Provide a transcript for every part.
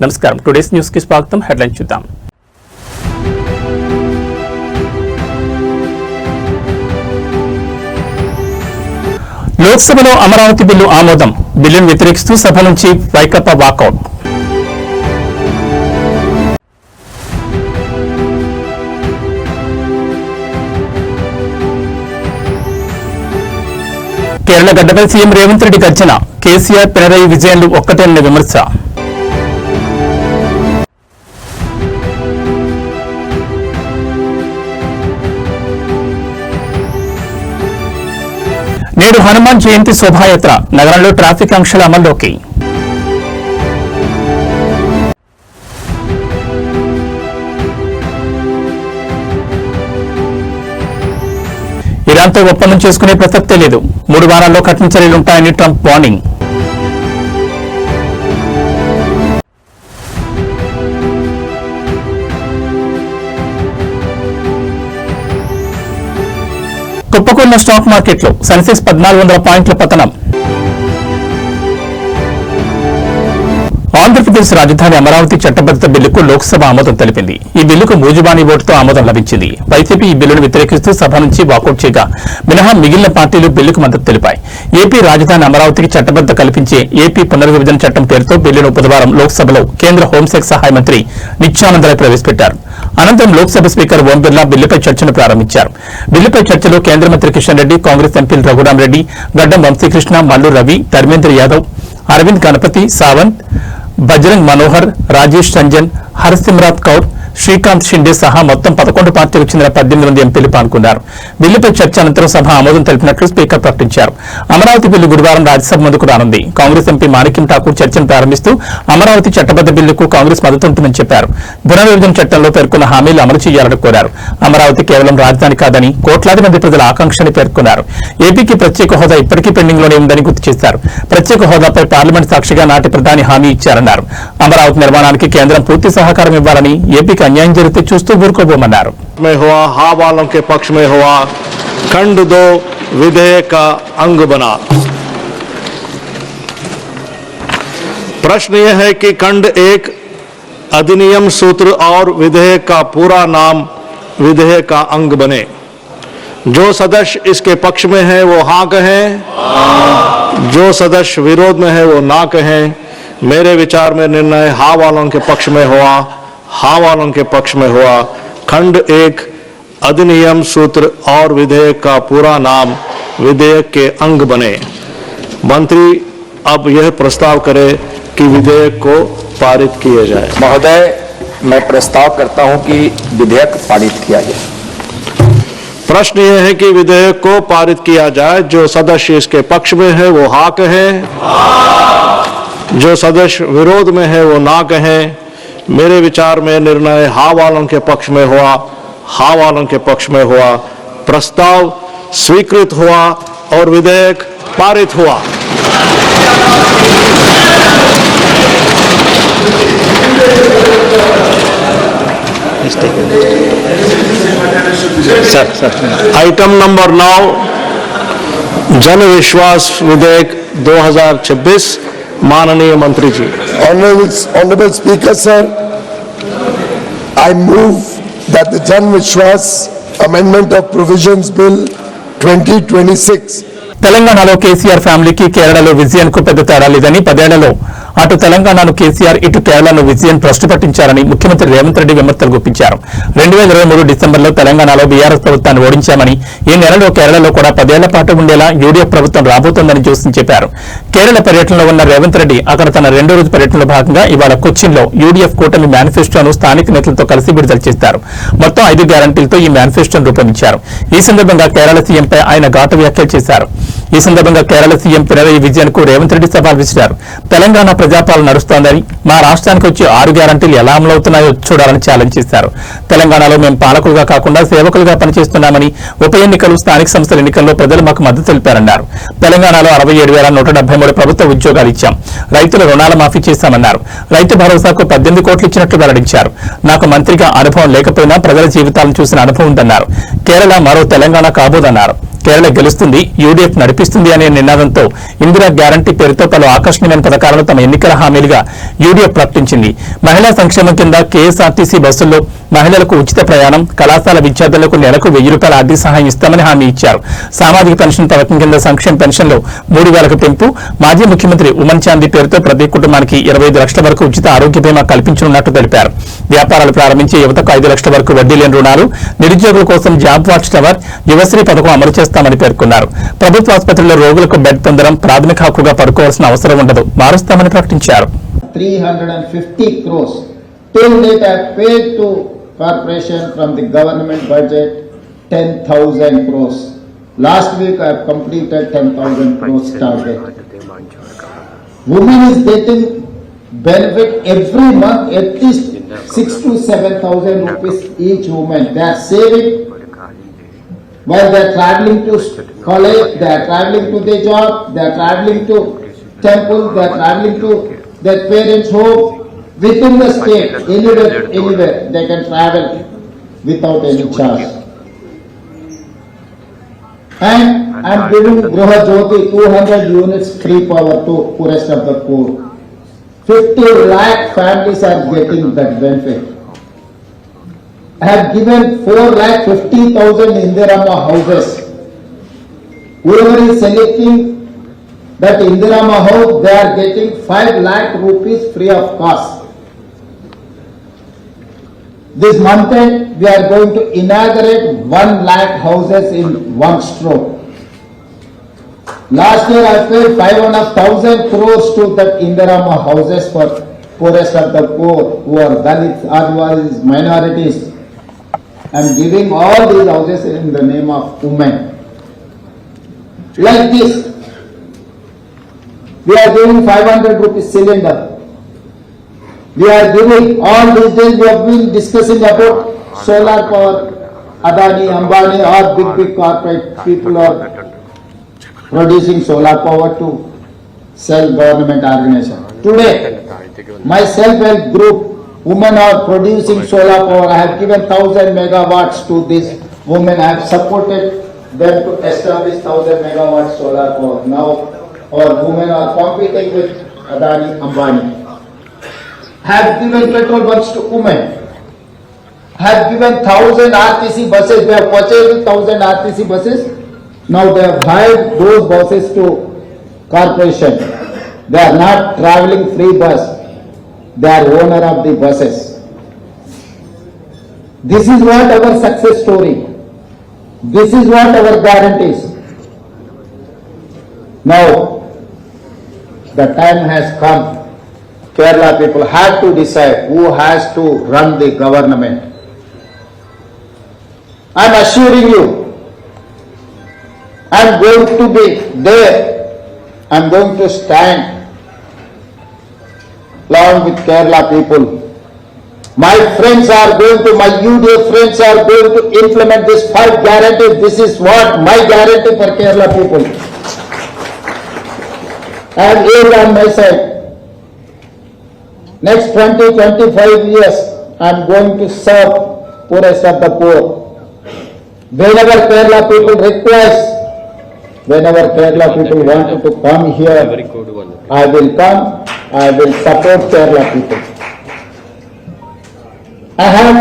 నమస్కారం today's news కి స్వాగతం. హెడ్లైన్ చూద్దాం. లోక్సభలో అమరావతి బిల్లు ఆమోదం. బిల్లును వ్యతిరేకిస్తూ సభ నుంచి వైకాపా వాకౌట్. కేరళ గడ్డపై సీఎం రేవంత్ రెడ్డి గర్జన. కేసీఆర్ పినరయి విజయన్లు ఒక్కటేనని విమర్శ. నేడు హనుమాన్ జయంతి శోభాయాత్ర. నగరంలో ట్రాఫిక్ ఆంక్షల అమల్లోకి. ఇరాన్తో ఒప్పందం చేసుకునే ప్రసక్తే లేదు. 3 వారాల్లో కఠిన చర్యలుంటాయని ట్రంప్ వార్నింగ్. కుప్పకూలిన స్టాక్ మార్కెట్లో సెన్సెక్స్ 1400 పాయింట్ల పతనం. ఆంధ్రప్రదేశ్ రాజధాని అమరావతి చట్టబద్ధత బిల్లుకు లోక్సభ ఆమోదం తెలిపింది. ఈ బిల్లుకు మూజుబానీ ఓటుతో ఆమోదం లభించింది. వైసీపీ ఈ బిల్లును వ్యతిరేకిస్తూ సభ నుంచి వాకౌట్ చేయగా మినహా మిగిలిన పార్టీలు బిల్లుకు మద్దతు తెలిపాయి. ఏపీ రాజధాని అమరావతికి చట్టబద్ధత కల్పించే ఏపీ పునర్విభజన చట్టం పేరుతో బిల్లును బుధవారం లోక్సభలో కేంద్ర హోంశాఖ సహాయ మంత్రి నిత్యానందరాయ్ ప్రవేశపెట్టారు. అనంతరం లోక్సభ స్పీకర్ ఓం బిర్లా బిల్లుపై చర్చను ప్రారంభించారు. బిల్లుపై చర్చలో కేంద్ర మంత్రి కిషన్ రెడ్డి, కాంగ్రెస్ ఎంపీలు రఘురామరెడ్డి, గడ్డం వంశీకృష్ణ, మల్లు రవి, ధర్మేంద్ర యాదవ్, అరవింద్ గణపతి, సావంత్, బజరంగ్ మనోహర్, రాజేష్ రంజన్, హర్సిమ్రాత్ కౌర్, శ్రీకాంత్ షిండే సహా మొత్తం 11 పార్టీలకు చెందిన 18 మంది ఎంపీలు పాల్గొన్నారు. బిల్లుపై చర్చ అనంతరం సభ ఆమోదం తెలిపినట్లు స్పీకర్ ప్రకటించారు. అమరావతి బిల్లు గురువారం రాజ్యసభ ముందుకు రానుంది. కాంగ్రెస్ ఎంపీ మాణిక్యం ఠాకూర్ చర్చను ప్రారంభిస్తూ అమరావతి చట్టబద్ద బిల్లుకు కాంగ్రెస్ మద్దతు ఉంటుందని చెప్పారు. పునర్విభజన చట్టంలో పేర్కొన్న హామీలు అమలు చేయాలని కోరారు. అమరావతి కేవలం రాజధాని కాదని కోట్లాది మంది ప్రజల ఆకాంక్షని పేర్కొన్నారు. ఏపీకి ప్రత్యేక హోదా ఇప్పటికీ పెండింగ్ లోనే ఉందని గుర్తు చేశారు. ప్రత్యేక హోదాపై పార్లమెంట్ సాక్షిగా నాటి ప్రధాని హామీ ఇచ్చారన్నారు. అమరావతి నిర్మాణానికి కేంద్రం పూర్తి సహకారం ఇవ్వాలని, ఏపీకి अन्याय జరిగితే చూస్తూ ఊరుకోబోమన్నారు. में हुआ हा वालों के पक्ष में हुआ खंड 2 विधेयक का अंग बना। प्रश्न यह है कि खंड 1 अधिनियम सूत्र और विधेयक का पूरा नाम विधेयक का अंग बने। जो सदस्य इसके पक्ष में है वो हाँ कहें, जो सदस्य विरोध में है वो ना कहें। मेरे विचार में निर्णय हा वालों के पक्ष में हुआ, हाँ वालों के पक्ष में हुआ। खंड 1 अधिनियम सूत्र और विधेयक का पूरा नाम विधेयक के अंग बने। मंत्री अब यह प्रस्ताव करे कि विधेयक को पारित किया जाए। महोदय, मैं प्रस्ताव करता हूं कि विधेयक पारित किया जाए। प्रश्न यह है कि विधेयक को पारित किया जाए। जो सदस्य इसके पक्ष में है वो हाँ कहें, जो सदस्य विरोध में है वो ना कहें। मेरे विचार में निर्णय हाँ वालों के पक्ष में हुआ, हाँ वालों के पक्ष में हुआ। प्रस्ताव स्वीकृत हुआ और विधेयक पारित हुआ। आइटम नंबर 9 जन विश्वास विधेयक 2026। माननीय मंत्री जी। Honorable Speaker, sir, I move that the Jan Vishwas Amendment of Provisions Bill 2026 తెలంగాణలో కేసీఆర్ ఫ్యామిలీకి కేరళలో విజయన్ కు పెద్ద తేడా లేదని, 10 ఏళ్లలో అటు తెలంగాణను కేసీఆర్, ఇటు కేరళను విజయన్ భ్రష్టు పట్టించారని ముఖ్యమంత్రి రేవంత్ రెడ్డి విమర్శలు గుప్పించారు. 2023 డిసెంబర్లో తెలంగాణలో బీఆర్ఎస్ ప్రభుత్వాన్ని ఓడించామని, ఈ నెలలో కేరళలో కూడా 10 ఏళ్ల పాటు ఉండేలా యూడీఎఫ్ ప్రభుత్వం రాబోతోందని జోస్యం చెప్పారు. కేరళ పర్యటనలో ఉన్న రేవంత్ రెడ్డి అక్కడ తన 2వ రోజు పర్యటనలో భాగంగా ఇవాళ కొచ్చిన్లో యూడీఎఫ్ కూటమి మేనిఫెస్టోను స్థానిక నేతలతో కలిసి విడుదల చేశారు. మొత్తం 5 గ్యారంటీలతో ఈ మేనిఫెస్టోను రూపొందించారు. ఈ సందర్భంగా కేరళ సీఎంపై ఆయన ఘాటు వ్యాఖ్యలు చేశారు. ఈ సందర్భంగా కేరళ సీఎం పినరయి విజయన్ కు రేవంత్ రెడ్డి సవాల్ విసిరారు. తెలంగాణ ప్రజాపాలన నడుస్తోందని, మా రాష్ట్రానికి వచ్చి 6 గ్యారంటీలు ఎలా అమలవుతున్నాయో చూడాలని ఛాలెంజ్ చేశారు. తెలంగాణలో మేము పాలకులుగా కాకుండా సేవకులుగా పనిచేస్తున్నామని, ఉప ఎన్నికలు, స్థానిక సంస్థల ఎన్నికల్లో ప్రజలు మాకు మద్దతు తెలిపారన్నారు. తెలంగాణలో 67,173 ప్రభుత్వ ఉద్యోగాలు ఇచ్చాం. రైతుల రుణాల మాఫీ చేశామన్నారు. రైతు భరోసాకు 18 కోట్లు ఇచ్చినట్లు వెల్లడించారు. నాకు మంత్రిగా అనుభవం లేకపోయినా ప్రజల జీవితాలను చూసిన అనుభవం ఉందన్నారు. కేరళ మరో తెలంగాణ కాబోదన్నారు. కేరళ గెలుస్తుంది, యూడీఎఫ్ నడిపిస్తుంది అనే నినాదంతో ఇందిరా గ్యారంటీ పేరుతో పలు ఆకర్షణీయమైన పథకాలను తమ ఎన్నికల హామీలుగా యూడీఎఫ్ ప్రకటించింది. మహిళా సంక్షేమం కింద కేఎస్ఆర్టీసీ బస్సుల్లో మహిళలకు ఉచిత ప్రయాణం, కళాశాల విద్యార్థులకు నెలకు ₹1000 ఆర్థిక సహాయం ఇస్తామని హామీ ఇచ్చారు. సామాజిక పెన్షన్ పథకం కింద సంక్షేమ పెన్షన్లు 3000కు పెంపు, మాజీ ముఖ్యమంత్రి ఉమన్ చాందీ పేరుతో ప్రతి కుటుంబానికి 25 లక్షల వరకు ఉచిత ఆరోగ్య బీమా కల్పించనున్నట్టు తెలిపారు. వ్యాపారాలు ప్రారంభించే యువతకు 5 లక్షల వరకు వడ్డీ లేని రుణాలు, నిరుద్యోగుల కోసం జాబ్ వాచ్ టవర్, యువశ్రీ పథకం అమలు చేస్తామని పేర్కొన్నారు. ప్రభుత్వ ఆసుపత్రుల్లో రోగులకు బెడ్ పొందడం ప్రాథమిక హక్కుగా పడుకోవాల్సిన అవసరం ఉండదు, మారుస్తామని ప్రకటించారు. 350 crores. Till date I have paid to corporation from the government budget 10,000 crores. Last week I have completed 10,000 crores target. Women is getting benefit every month at least 6,000 to 7,000 rupees each woman. They are saving while they are traveling to college, they are traveling to their job, they are traveling to temple, they are traveling to their parents' home. Within the state, anywhere, they can travel without any charge. And I am giving Griha Jyoti 200 units free power to poorest of the poor. 50 lakh families are getting that benefit. I have given 4,50,000 Indirama houses. Whoever is selecting that Indirama house, they are getting 5 lakh rupees free of cost. This month end, we are going to inaugurate 1 lakh houses in one stroke. Last year I paid 5,500 crores to that Indirama houses for poorest of the poor, who are Dalits, Adivasis, minorities. I am giving all these houses in the name of women. Like this, we are giving 500 rupees cylinder. We are giving, all these days we have been discussing about solar power. Adani, Ambani, or big corporate people are producing solar power to sell government organization. Today, my self-help group, women are producing solar power. I have given 1,000 megawatts to this women. I have supported them to establish 1,000 megawatts solar power. Now, our women are competing with Adani, Ambani. Have given petrol bunks to women. Have given 1,000 RTC buses. They have purchased 1,000 RTC buses. Now they have hired those buses to corporation. They are not traveling free bus. They are owner of the buses. This is what our success story. This is what our guarantees. Now, the time has come. Kerala people have to decide who has to run the government. I am assuring you, I am going to be there. I am going to stand along with Kerala people. My friends are going to, my UDF friends are going to implement this 5 guarantees. This is what my guarantee for Kerala people. I have aimed on my side. Next 20-25 years, I am going to serve poorest of the poor. Whenever Kerala people request, whenever Kerala people want to come here, I will come, I will support Kerala people. I have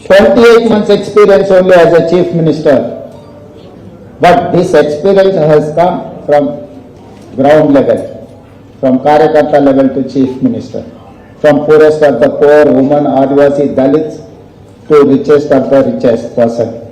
28 months experience only as a chief minister, but this experience has come from ground level. From Karyakarta level to chief minister, from poorest of the poor, women, Adivasi, Dalits to richest of the richest person.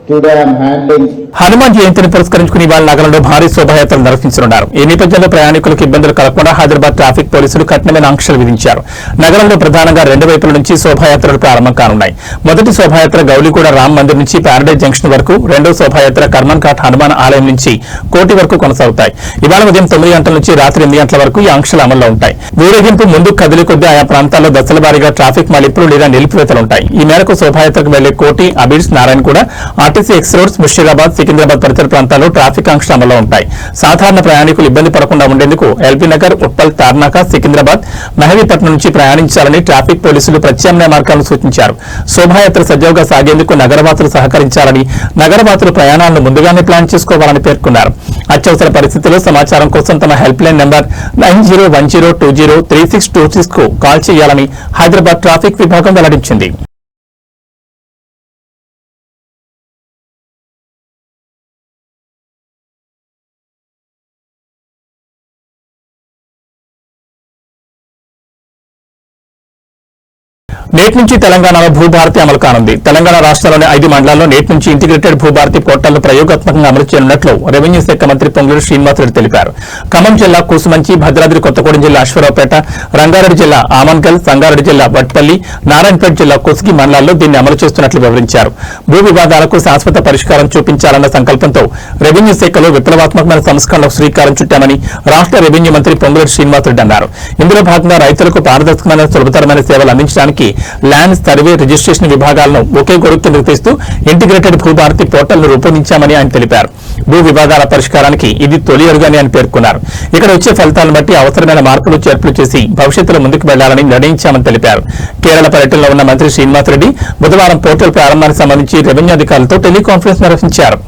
Today I am handling. Hanuman జయంతిని పురస్కరించుకుని ఇవాళ నగరంలో భారీ శోభాయాత్రలు నిర్వహించనున్నారు. ఈ నేపథ్యంలో ప్రయాణికులకు ఇబ్బందులు కలగకుండా హైదరాబాద్ ట్రాఫిక్ పోలీసులు కఠినమైన ఆంక్షలు విధించారు. నగరంలో ప్రధానంగా 2 వైపుల నుంచి శోభాయాత్రలు ప్రారంభం కానున్నాయి. మొదటి శోభాయాత్ర గౌలిగూడ రామ్ మందిర్ నుంచి ప్యారడైజ్ జంక్షన్ వరకు, రెండో శోభాయాత్ర కర్మన్ ఘాట్ హనుమాన్ ఆలయం నుంచి కోటి వరకు కొనసాగుతాయి. ఇవాళ ఉదయం 9 గంటల నుంచి రాత్రి 8 గంటల వరకు ఈ ఆంక్షలు అమల్లో ఉంటాయి. ఊరేగింపు ముందుకు కదిలే కొద్దీ ఆయా ప్రాంతాల్లో దశల వారీగా ట్రాఫిక్ మళ్లింపులు లేదా నిలిపివేతలుంటాయి. ఈ మేరకు శోభాయాత్రకు వెళ్లే Koti, Abids, Narayanaguda, RT RTC X roads, Musheerabad, Secunderabad పరిసర ప్రాంతాల్లో ట్రాఫిక్ ఆంక్షలు అమల్లో ఉంటాయి. సాధారణ ప్రయాణికులు ఇబ్బంది పడకుండా ఉండేందుకు ఎల్బీ నగర్, ఉప్పల్, తార్నాక, సికింద్రాబాద్, మెహదీపట్నం నుంచి ప్రయాణించాలని ట్రాఫిక్ పోలీసులు ప్రత్యామ్నాయ మార్గాలను సూచించారు. శోభాయాత్ర సజావుగా సాగేందుకు నగరవాసులు సహకరించాలని, నగరవాసులు ప్రయాణాలను ముందుగానే ప్లాన్ చేసుకోవాలని పేర్కొన్నారు. అత్యవసర పరిస్థితుల్లో సమాచారం కోసం తమ హెల్ప్ లైన్ నెంబర్ 9010203626 కు కాల్ చేయాలని హైదరాబాద్ ట్రాఫిక్ విభాగం వెల్లడించింది. నేటి నుంచి తెలంగాణలో భూభారతి అమలు కానుంది. తెలంగాణ రాష్ట్రంలోని 5 మండలాల్లో నేటి నుంచి ఇంటిగ్రేటెడ్ భూభారతి పోర్టల్ను ప్రయోగాత్మకంగా అమలు చేయనున్నట్లు రెవెన్యూ శాఖ మంత్రి పొంగులేటి శ్రీనివాసరెడ్డి తెలిపారు. ఖమ్మం జిల్లా కూసుమంచి, భద్రాద్రి కొత్తగూడెం జిల్లా అశ్వరావుపేట, రంగారెడ్డి జిల్లా ఆమన్గల్, సంగారెడ్డి జిల్లా వట్పల్లి, నారాయణపేట జిల్లా కొస్గి మండలాల్లో దీన్ని అమలు చేస్తున్నట్లు వివరించారు. భూ వివాదాలకు శాశ్వత పరిష్కారం చూపించాలన్న సంకల్పంతో రెవెన్యూ శాఖలో విప్లవాత్మకమైన సంస్కరణలకు శ్రీకారం చుట్టామని రాష్ట్ర రెవెన్యూ మంత్రి పొంగులేటి శ్రీనివాసరెడ్డి అన్నారు. ఇందులో భాగంగా రైతులకు పారదర్శకమైన సులభతరమైన సేవలు అందించడానికి ల్యాండ్ సర్వే, రిజిస్ట్రేషన్ విభాగాలను ఒకే గొడుగు కిందకు తెస్తూ ఇంటిగ్రేటెడ్ భూభారతి పోర్టల్ ను రూపొందించామని ఆయన తెలిపారు. భూ వివాదాల పరిష్కారానికి ఇది తొలి అడుగని ఆయన పేర్కొన్నారు. ఇక్కడ వచ్చే ఫలితాలను బట్టి అవసరమైన మార్పులు, చేర్పులు చేసి భవిష్యత్తులో ముందుకు వెళ్లాలని నిర్ణయించామని తెలిపారు. కేరళ పర్యటనలో ఉన్న మంత్రి శ్రీనివాసరెడ్డి బుధవారం పోర్టల్ ప్రారంభానికి సంబంధించి రెవెన్యూ అధికారులతో టెలికాన్ఫరెన్స్ నిర్వహించారు.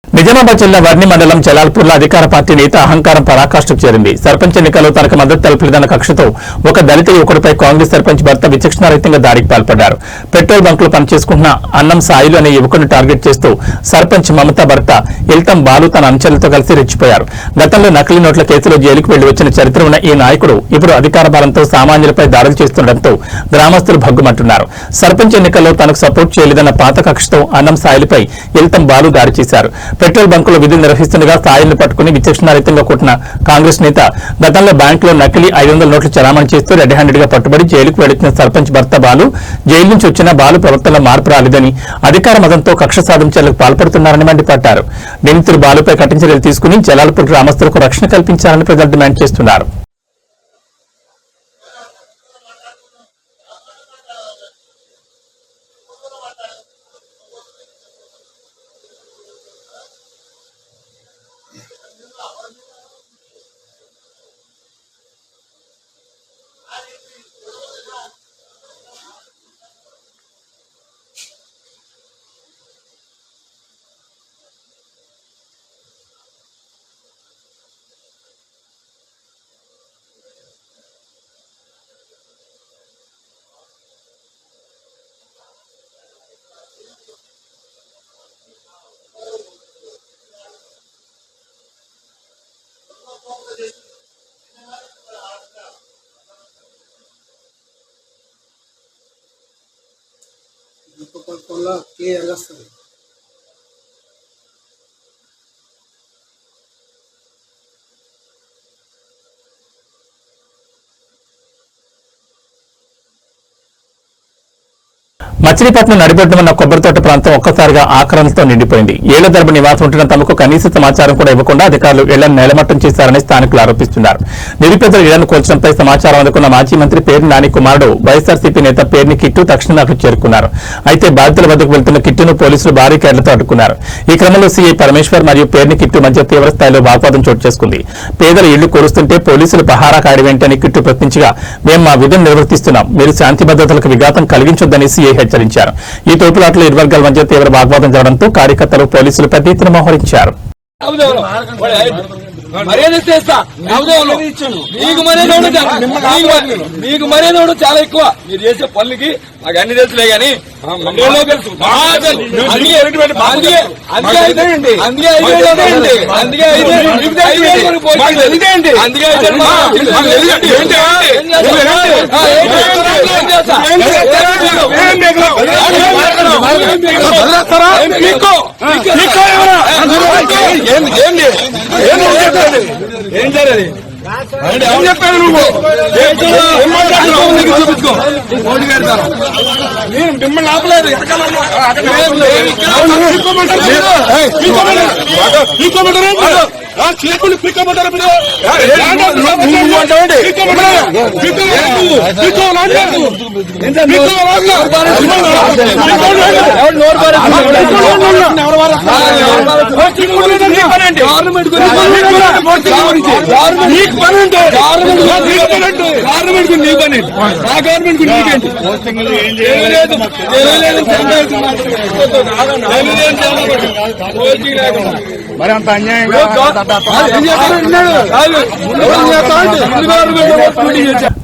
నిజామాబాద్ జిల్లా వర్ణి మండలం జలాల్పూర్లో అధికార పార్టీ నేత అహంకారం పరాకాష్ఠకు చేరింది. సర్పంచ్ ఎన్నికల్లో తనకు మద్దతు తెలపలేదన్న కక్షతో ఒక దళిత యువకుడిపై కాంగ్రెస్ సర్పంచ్ భర్త విచక్షణారహితంగా దాడికి పాల్పడ్డారు. పెట్రోల్ బంకులు పనిచేసుకుంటున్న అన్నం సాయిలు అనే యువకుడిని టార్గెట్ చేస్తూ సర్పంచ్ మమత భర్త ఇల్తం బాలు తన అనుచరులతో కలిసి రెచ్చిపోయారు. గతంలో నకిలీ నోట్ల కేసులో జైలుకు వెళ్లి వచ్చిన చరిత్ర ఉన్న ఈ నాయకుడు ఇప్పుడు అధికార బలంతో సామాన్యులపై దాడులు చేస్తుండటంతో గ్రామస్తులు భగ్గుమంటున్నారు. సర్పంచ్ ఎన్నికల్లో తనకు సపోర్ట్ చేయలేదన్న పాత కక్షతో అన్నం సాయిలపై ఇల్తం బాలు దాడి చేశారు. పెట్రోల్ బంకులో విధులు నిర్వహిస్తుండగా సాయిల్ని పట్టుకుని విచక్షణారహితంగా కొట్టిన కాంగ్రెస్ నేత గతంలో బ్యాంకులో నకిలీ 500 నోట్లు చలామణి చేస్తూ రెడ్ హ్యాండెడ్ గా పట్టుబడి జైలుకు వెళుతున్న సర్పంచ్ భర్త బాలు జైలు నుంచి వచ్చిన బాలు ప్రవర్తనలో మార్పు రాలేదని, అధికార మతంతో కక్ష సాధించేందుకు పాల్పడుతున్నారని మండిపడ్డారు. నిందితులు బాలుపై కఠిన చర్యలు తీసుకుని జలాల్పూర్ గ్రామస్తులకు రక్షణ కల్పించాలని ప్రజలు డిమాండ్ చేస్తున్నారు. మచిలీపట్నం నడిబొడ్డున ఉన్న కొబ్బరితోట ప్రాంతం ఒక్కసారిగా ఆక్రమణతో నిండిపోయింది. ఏళ్ల తరబడి నివాసం ఉంటున్న తమకు కనీస సమాచారం కూడా ఇవ్వకుండా అధికారులు ఇళ్లను నేలమట్టం చేశారని స్థానికులు ఆరోపిస్తున్నారు. నిరుపేదల ఇళ్లను కూల్చడంపై సమాచారం అందుకున్న మాజీ మంత్రి పేర్ని నాని కుమారుడు వైఎస్ఆర్సీపీ నేత పేర్ని కిట్టు తక్షణమే అక్కడికి చేరుకున్నారు. అయితే బాధితుల వద్దకు వెళ్తున్న కిట్టును పోలీసులు భారీ కేడలతో అడ్డుకున్నారు. ఈ క్రమంలో సీఐ పరమేశ్వర్ మరియు పేర్ని కిట్టు మధ్య తీవ్ర స్థాయిలో వాగ్వాదం చోటు చేసుకుంది. పేదల ఇళ్లు కూరుస్తుంటే పోలీసులు పహారా కాయడమేంటని కిట్టు ప్రశ్నించగా, మేము మా విధులు నిర్వర్తిస్తున్నాం, మీరు శాంతి భద్రతలకు విఘాతం కలిగించొద్దని సీఐ హెచ్చరించారు. ఈ తోపులాటలో ఇరు వర్గాల మధ్య తీవ్ర వాగ్వాదం జరగడంతో కార్యకర్తలు పోలీసులు పెద్ద ఎత్తున మోహరించారు. మీకు మర్యాద చాలా ఎక్కువ. మీరు చేసే పనులకి మాకు అన్ని తెలుసులే గానీ ఏం జరగదు. ఏం చెప్పాను నువ్వు? చూపించుకో. నేను మిమ్మల్ని ఆపలేదు. పీకోమంటారు. మరి అంత అన్యాయంగా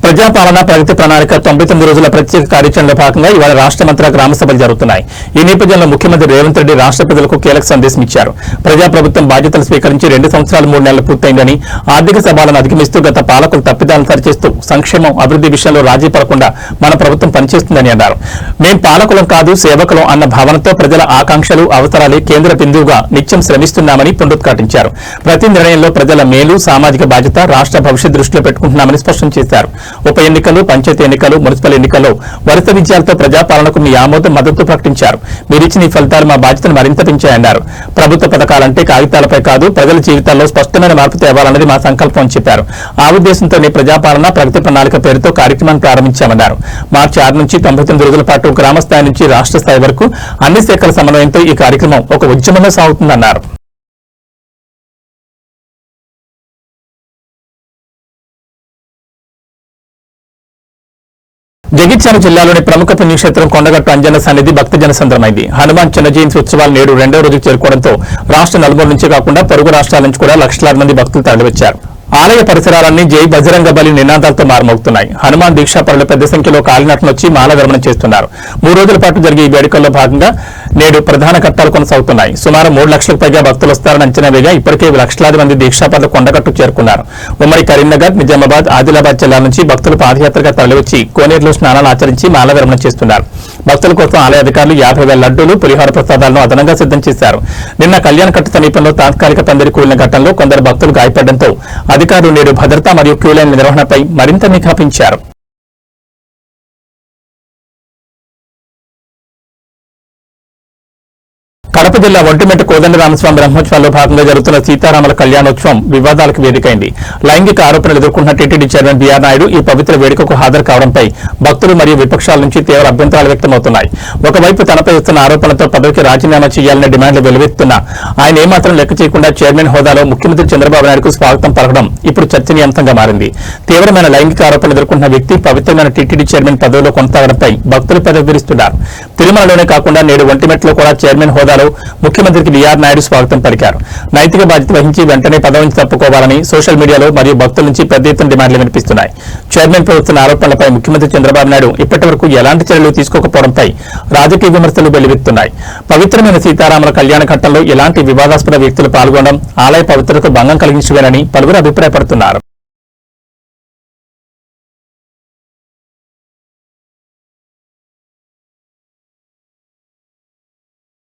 ప్రజాపాలన ప్రగతి ప్రణాళిక 99 రోజుల ప్రత్యేక కార్యాచరణలో భాగంగా ఇవాళ రాష్ట్రమంతటా గ్రామ సభలు జరుగుతున్నాయి. ఈ నేపథ్యంలో ముఖ్యమంత్రి రేవంత్ రెడ్డి రాష్ట్ర ప్రజలకు కీలక సందేశం ఇచ్చారు. ప్రజాప్రభుత్వం బాధ్యతలు స్వీకరించి 2 సంవత్సరాలు 3 నెలలు పూర్తయిందని, ఆర్థిక సవాళ్లను అధిగమిస్తూ గత పాలకులు తప్పిదాలను సరిచేస్తూ సంక్షేమం అభివృద్ధి విషయంలో రాజీ పడకుండా మన ప్రభుత్వం పనిచేస్తుందని అన్నారు. మేం పాలకులం కాదు సేవకులం అన్న భావనతో ప్రజల ఆకాంక్షలు అవసరాలే కేంద్ర బిందువుగా నిత్యం శ్రమిస్తున్నామని పునరుద్ఘాటించారు. ప్రతి నిర్ణయంలో ప్రజల మేలు సామాజిక బాధ్యత రాష్ట్ర భవిష్యత్ దృష్టిలో పెట్టుకుంటున్నామని స్పష్టం చేశారు. ఉప ఎన్నికలు పంచాయతీ ఎన్నికలు మున్సిపల్ ఎన్నికల్లో వరుస విజయాలతో ప్రజాపాలనకు మీ ఆమోదం మద్దతు ప్రకటించారు. మీరిచ్చిన ఈ ఫలితాలు మా బాధ్యతను మరింత పెంచాయన్నారు. ప్రభుత్వ పథకాలంటే కాగితాలపై కాదు ప్రజల జీవితాల్లో స్పష్టమైన మార్పు తేవాలన్నది మా సంకల్పం అని చెప్పారు. ఆ ఉద్దేశంతోనే ప్రజాపాలన ప్రగతి ప్రణాళిక పేరుతో కార్యక్రమాన్ని ప్రారంభించామన్నారు. మార్చి 6 నుంచి 99 రోజుల పాటు గ్రామ స్థాయి నుంచి రాష్ట్ర స్థాయి వరకు అన్ని శాఖల సమన్వయంతో ఈ కార్యక్రమం ఒక ఉద్యమంలో సాగుతుందన్నారు. జగిత్యాల జిల్లాలోని ప్రముఖ పుణ్యక్షేత్రం కొండగట్టు అంజన్న సన్నిధి భక్తజన సంద్రమైంది. హనుమాన్ చిన్న జయంతి ఉత్సవాలు నేడు 2వ రోజుకు చేరుకోవడంతో రాష్ట్ర నలుమూల నుంచే కాకుండా పొరుగు రాష్ట్రాల నుంచి కూడా లక్షలాది మంది భక్తులు తరలివచ్చారు. ఆలయ పరిసరాలన్నీ జై బజరంగ బలి నినాదాలతో మారుమోగుతున్నాయి. హనుమాన్ దీక్షాపరులు పెద్ద సంఖ్యలో కాలినట్లొచ్చి మాల విరమణ చేస్తున్నారు. 3 రోజుల పాటు జరిగే ఈ వేడుకల్లో భాగంగా నేడు ప్రధాన ఘట్టాలు కొనసాగుతున్నాయి. సుమారు 3 లక్షలకు పైగా భక్తులు వస్తారని అంచనా వేగా ఇప్పటికే లక్షలాది మంది దీక్షాపరులు కొండగట్టు చేరుకున్నారు. ఉమ్మడి కరీంనగర్, నిజామాబాద్, ఆదిలాబాద్ జిల్లాల నుంచి భక్తులు పాదయాత్రగా తరలివచ్చి కోనేరులో స్నానాలు ఆచరించి మాల విరమణ చేస్తున్నారు. భక్తుల కోసం ఆలయ అధికారులు 50,000 లడ్డూలు పులిహోర ప్రసాదాలను అదనంగా సిద్ధం చేశారు. నిన్న కళ్యాణకట్టు సమీపంలో తాత్కాలిక పందిరి కూలిన ఘటనలో కొందరు భక్తులు గాయపడడంతో అధికారులు నేడు భద్రత మరియు క్యూలైన్ల నిర్వహణపై మరింత నిఘా పెంచారు. కడప జిల్లా ఒంటిమిట్ట కోదండరామస్వామి బ్రహ్మోత్సవాల్లో భాగంగా జరుగుతున్న సీతారాముల కళ్యాణోత్సవం వివాదాలకు వేదికైంది. లైంగిక ఆరోపణలు ఎదుర్కొంటున్న టీటీడీ చైర్మన్ బీఆర్ నాయుడు ఈ పవిత్ర వేడుకకు హాజరు కావడంపై భక్తులు మరియు విపక్షాల నుంచి తీవ్ర అభ్యంతరాలు వ్యక్తమవుతున్నాయి. ఒకవైపు తనపై వస్తున్న ఆరోపణలతో పదవికి రాజీనామా చేయాలనే డిమాండ్లు వెలువెత్తున్నా ఆయన ఏమాత్రం లెక్క చేయకుండా చైర్మన్ హోదాలో ముఖ్యమంత్రి చంద్రబాబు నాయుడుకు స్వాగతం పలకడం ఇప్పుడు చర్చనీయాంశంగా మారింది. తీవ్రమైన లైంగిక ఆరోపణలు ఎదుర్కొంటున్న వ్యక్తి పవిత్రమైన టీటీడీ చైర్మన్ పదవిలో కొనసాగడంపై భక్తులు పెదవిరుస్తున్నారు. తిరుమలలోనే కాకుండా నేడు ఒంటిమిట్టలో కూడా చైర్మన్ హోదాలో ముఖ్యమంత్రికి బీఆర్ నాయుడు స్వాగతం పలికారు. నైతిక బాధ్యత వహించి వెంటనే పదవి నుంచి తప్పుకోవాలని సోషల్ మీడియాలో మరియు భక్తుల నుంచి పెద్ద ఎత్తున డిమాండ్లు వినిపిస్తున్నాయి. చైర్మన్ ప్రభుత్వ ఆరోపణలపై ముఖ్యమంత్రి చంద్రబాబు నాయుడు ఇప్పటి వరకు ఎలాంటి చర్యలు తీసుకోకపోవడంపై రాజకీయ విమర్శలు వెల్లువెత్తున్నాయి. పవిత్రమైన సీతారాముల కళ్యాణ ఘట్టంలో ఎలాంటి వివాదాస్పద వ్యక్తులు పాల్గొనడం ఆలయ పవిత్రతకు భంగం కలిగించవేనని పలువురు అభిప్రాయపడుతున్నారు.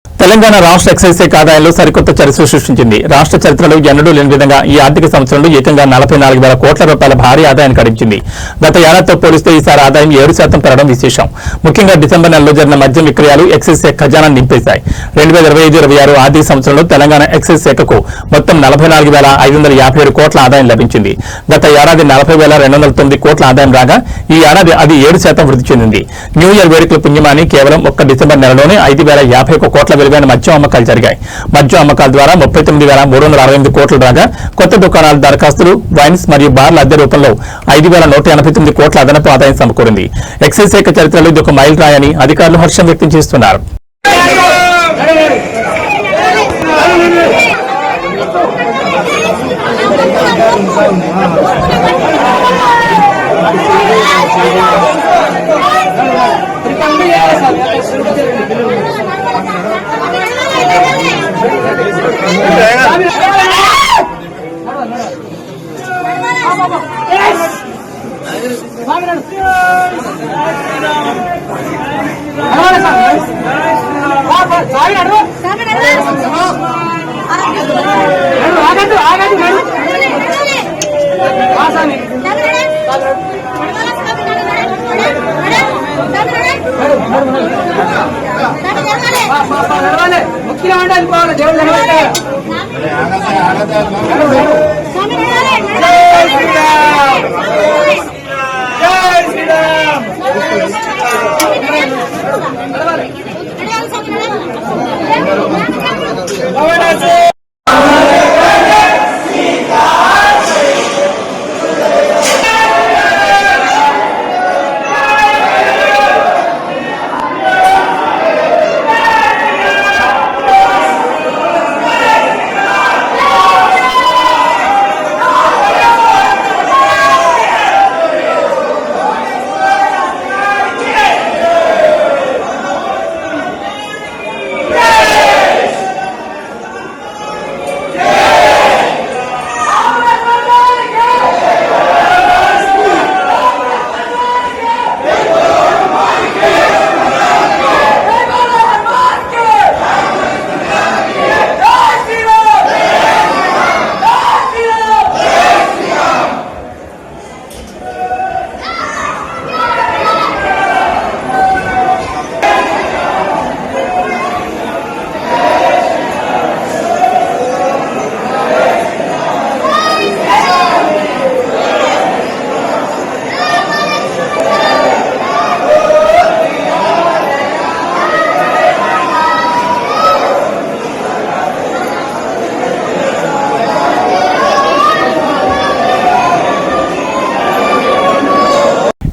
తెలంగాణ రాష్ట్ర ఎక్సైజ్ శాఖ ఆదాయంలో సరికొత్త చరిత్ర సృష్టించింది. రాష్ట్ర చరిత్రలో ఎన్నడూ లేని విధంగా ఈ ఆర్థిక సంవత్సరంలో ఏకంగా 44,000 కోట్ల రూపాయల భారీ ఆదాయాన్ని గడించింది. గత ఏడాదితో పోలిస్తే ఈసారి ఆదాయం 7% పెరగడం విశేషం. ముఖ్యంగా డిసెంబర్ నెలలో జరిగిన మద్యం విక్రయాలు ఎక్సైజ్ శాఖ ఖజానా నింపేశాయి. 2025-26 ఆర్థిక సంవత్సరంలో తెలంగాణ ఎక్సైజ్ శాఖకు మొత్తం 44,557 కోట్ల ఆదాయం లభించింది. గత ఏడాది 40,209 కోట్ల ఆదాయం రాగా ఈ ఏడాది అది 7% వృద్ధి చెందింది. న్యూ ఇయర్ వేడుకల పుణ్యమాని కేవలం ఒక్క డిసెంబర్ నెలలోనే 5,051 కోట్ల విలువైన మద్యం అమ్మకాలు జరిగాయి. మద్యం అమ్మకాల ద్వారా 39,368 కోట్లు రాగా కొత్త దుకాణాల దరఖాస్తులు, వైన్స్ మరియు బార్ల అద్దె రూపంలో 5,189 కోట్ల అదనపు ఆదాయం సమకూరింది. ఎక్సైజ్ శాఖ చరిత్రలో ఇది ఒక మైల్ రాయని అధికారులు హర్షం వ్యక్తం చేస్తున్నారు.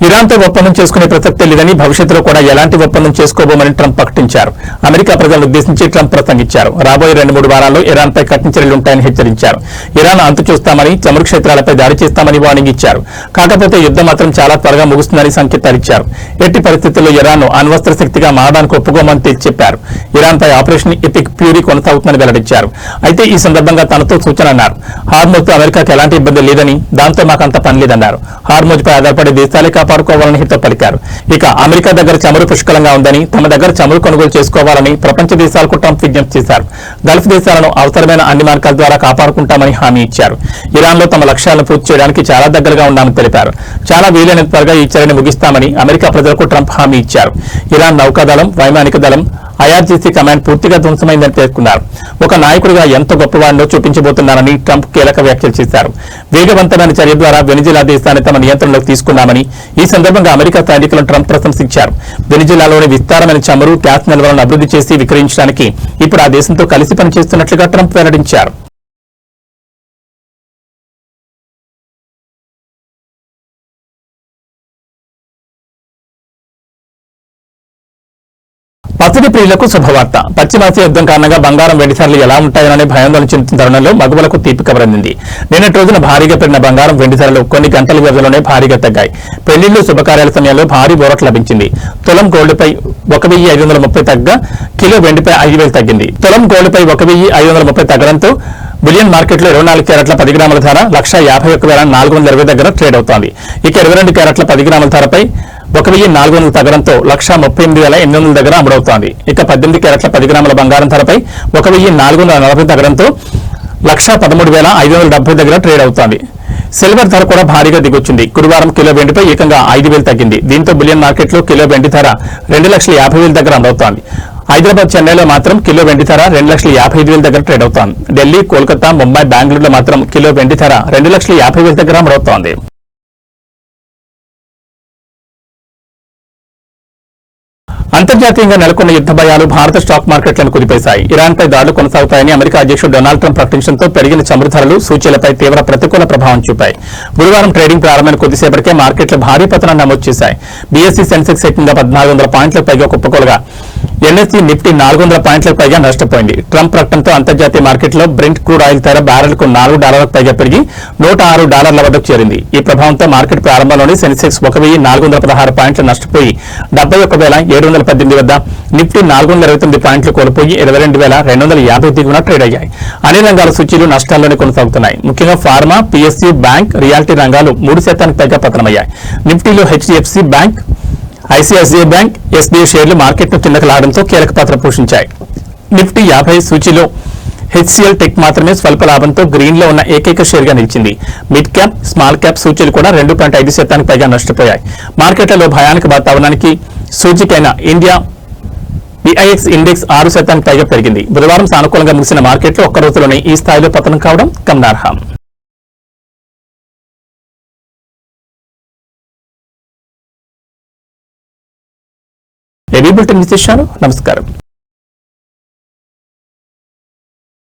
ఇరాన్తో ఒప్పందం చేసుకునే ప్రసక్తే లేదని, భవిష్యత్తులో కూడా ఎలాంటి ఒప్పందం చేసుకోబోమని ట్రంప్ ప్రకటించారు. అమెరికా ప్రజలను ఉద్దేశించి ట్రంప్ ప్రసంగించారు. రాబోయే 2-3 వారాల్లో ఇరాన్పై కఠిన చర్యలు ఉంటాయని హెచ్చరించారు. ఇరాన్ అంతు చూస్తామని, చమురు క్షేత్రాలపై దాడి చేస్తామని వార్నింగ్ ఇచ్చారు. కాకపోతే యుద్ధం మాత్రం చాలా త్వరగా ముగుస్తుందని సంకేతాలిచ్చారు. ఎట్టి పరిస్థితుల్లో ఇరాన్ను అణ్వస్త్ర శక్తిగా మారడానికి ఒప్పుకోమని తేల్చి చెప్పారు. ఇరాన్పై ఆపరేషన్ ఎపిక్ ఫ్యూరీ కొనసాగుతుందని వెల్లడించారు. అయితే ఈ సందర్భంగా తనతో సూచన అన్నారు. హార్మోజ్తో అమెరికాకి ఎలాంటి ఇబ్బంది లేదని, దాంతో మాకంత పని లేదన్నారు. హార్మోజ్పై ఆధారపడే దేశాలే కాపాడుకోవాలని హితో పలికారు. ఇక అమెరికా దగ్గర చమురు పుష్కలంగా ఉందని, తమ దగ్గర చమురు కొనుగోలు చేసుకోవాలని ప్రపంచ దేశాలకు ట్రంప్ విజ్ఞప్తి చేశారు. గల్ఫ్ దేశాలను అవసరమైన అన్ని మార్గాల ద్వారా కాపాడుకుంటామని హామీ ఇచ్చారు. ఇరాన్లో తమ లక్ష్యాలను పూర్తి చేయడానికి చాలా దగ్గరగా ఉన్నామని తెలిపారు. చాలా వీలైనంత త్వరగా ఈ చర్యను ముగిస్తామని అమెరికా ప్రజలకు ట్రంప్ హామీ ఇచ్చారు. ఇరాన్ నౌకాదళం, వైమానిక దళం, ఐఆర్జీసీ కమాండ్ పూర్తిగా ధ్వంసమైందని పేర్కొన్నారు. ఒక నాయకుడిగా ఎంత గొప్పవాడినో చూపించబోతున్నారని ట్రంప్ కీలక వ్యాఖ్యలు చేశారు. వేగవంతమైన చర్య ద్వారా వెనిజులా దేశాన్ని తమ నియంత్రణలోకి తీసుకున్నామని, ఈ సందర్భంగా అమెరికా సైనికులను ట్రంప్ ప్రశంసించారు. వెనిజులాలోని విస్తారమైన చమురు, గ్యాస్ నిల్వలను అభివృద్ధి చేసి విక్రయించడానికి ఇప్పుడు ఆ దేశంతో కలిసి పనిచేస్తున్నట్లుగా ట్రంప్ వెల్లడించారు. పసిడి ప్రియులకు శుభవార్త. పశ్చిమాసియా యుద్ధం కారణంగా బంగారం, వెండి ధరలు ఎలా ఉంటాయోననే భయాందోళన చెందుతున్న తరుణంలో మగువలకు తీపి కబరందింది. నిన్నటి రోజున భారీగా పెరిగిన బంగారం, వెండి ధరలు కొన్ని గంటల వ్యవధిలోనే భారీగా తగ్గాయి. పెళ్లిళ్లు, శుభకార్యాల సమయంలో భారీ బోరట లభించింది. తులం గోల్డ్పై 1530 తగ్గ, కిలో వెండిపై 5000 తగ్గింది. తులం గోల్డ్పై 1530 తగ్గడంతో బులియన్ మార్కెట్లో 24 క్యారెట్ల 10 గ్రాముల ధర 1,51,420 దగ్గర ట్రేడ్ అవుతోంది. ఇక 22 క్యారెట్ల 10 గ్రాముల ధరపై 1,400 తగ్గడంతో 1,38,800 దగ్గర అమ్ముడవుతోంది. ఇక 18 క్యారెట్ల 10 గ్రాముల బంగారం ధరపై 1,440 తగ్గడంతో 1,13,570 దగ్గర ట్రేడ్ అవుతోంది. సిల్వర్ ధర కూడా భారీగా దిగొచ్చింది. గురువారం కిలో వెండిపై ఏకంగా 5,000 తగ్గింది. దీంతో బులియన్ మార్కెట్లో కిలో వెండి ధర 2,50,000 దగ్గర అమ్ముడవుతోంది. హైదరాబాద్, చెన్నైలో మాత్రం కిలో వెండి ధర 2,55,000 దగ్గర ట్రేడ్ అవుతోంది. ఢిల్లీ, కోల్కతా, ముంబై, బెంగళూరులో మాత్రం కిలో వెండి ధర 2,50,000 దగ్గర అమ్ముడవుతోంది. అంతర్జాతీయంగా నెలకొన్న యుద్ధ భయాలు భారత స్టాక్ మార్కెట్లను కుదిపేశాయి. ఇరాన్పై దాడులు కొనసాగుతాయని అమెరికా అధ్యక్షుడు డొనాల్డ్ ట్రంప్ ప్రకటించడంతో పెరిగిన చమురు ధరలు సూచీలపై తీవ్ర ప్రతికూల ప్రభావం చూపాయి. గురువారం ట్రేడింగ్ ప్రారంభమైన కొద్దిసేపటికే మార్కెట్లు భారీ పతనం నమోదు చేశాయి. బీఎస్సీ సెన్సెక్స్ ఏకంగా 1,400 పాయింట్లకు పైగా కుప్పకూలగా ఎన్ఎస్సీ నిఫ్టీ 400 పాయింట్లకు పైగా నష్టపోయింది. ట్రంప్ ప్రకటనతో అంతర్జాతీయ మార్కెట్లో బ్రెంట్ క్రూడ్ ఆయిల్ ధర బ్యారెల్కు $4 పైగా పెరిగి $106 వద్దకు చేరింది. ఈ ప్రభావంతో మార్కెట్ ప్రారంభంలోనే సెన్సెక్స్ 1,416 పాయింట్లు నష్టపోయి 71,718 వద్ద, నిఫ్టీ 429 పాయింట్లు కోల్పోయి 22,250 దిగువన ట్రేడ్ అయ్యాయి. అన్ని రంగాల సూచీలు నష్టాల్లోనే కొనసాగుతున్నాయి. ముఖ్యంగా ఫార్మా, పీఎస్యూ, బ్యాంక్, రియాలిటీ రంగాలు 3% పైగా పతనమయ్యాయి. నిఫ్టీలో HDFC bank, ICICI bank, SBI షేర్లు మార్కెట్ను కిందకు లాగడంతో కీలక పాత్ర పోషించాయి. నిఫ్టీ 50 సూచీలో హెచ్సిఎల్ టెక్ మాత్రమే స్వల్ప లాభంతో గ్రీన్ లో ఉన్న ఏకైక షేర్ గా నిలిచింది. మిడ్ క్యాప్, స్మాల్ క్యాప్ సూచీలు కూడా 2.5% పైగా నష్టపోయాయి. మార్కెట్లలో భయానక వాతావరణానికి సూచికైన ఇండియా బిఐఎక్స్ ఇండెక్స్ 6% పైగా పెరిగింది. బుధవారం సానుకూలంగా ముగిసిన మార్కెట్లో ఒక్క రోజులోనే ఈ స్థాయిలో పతనం కావడం గమనార్హం. ఏబీ బులెటిన్ విశేషాలు. నమస్కారం.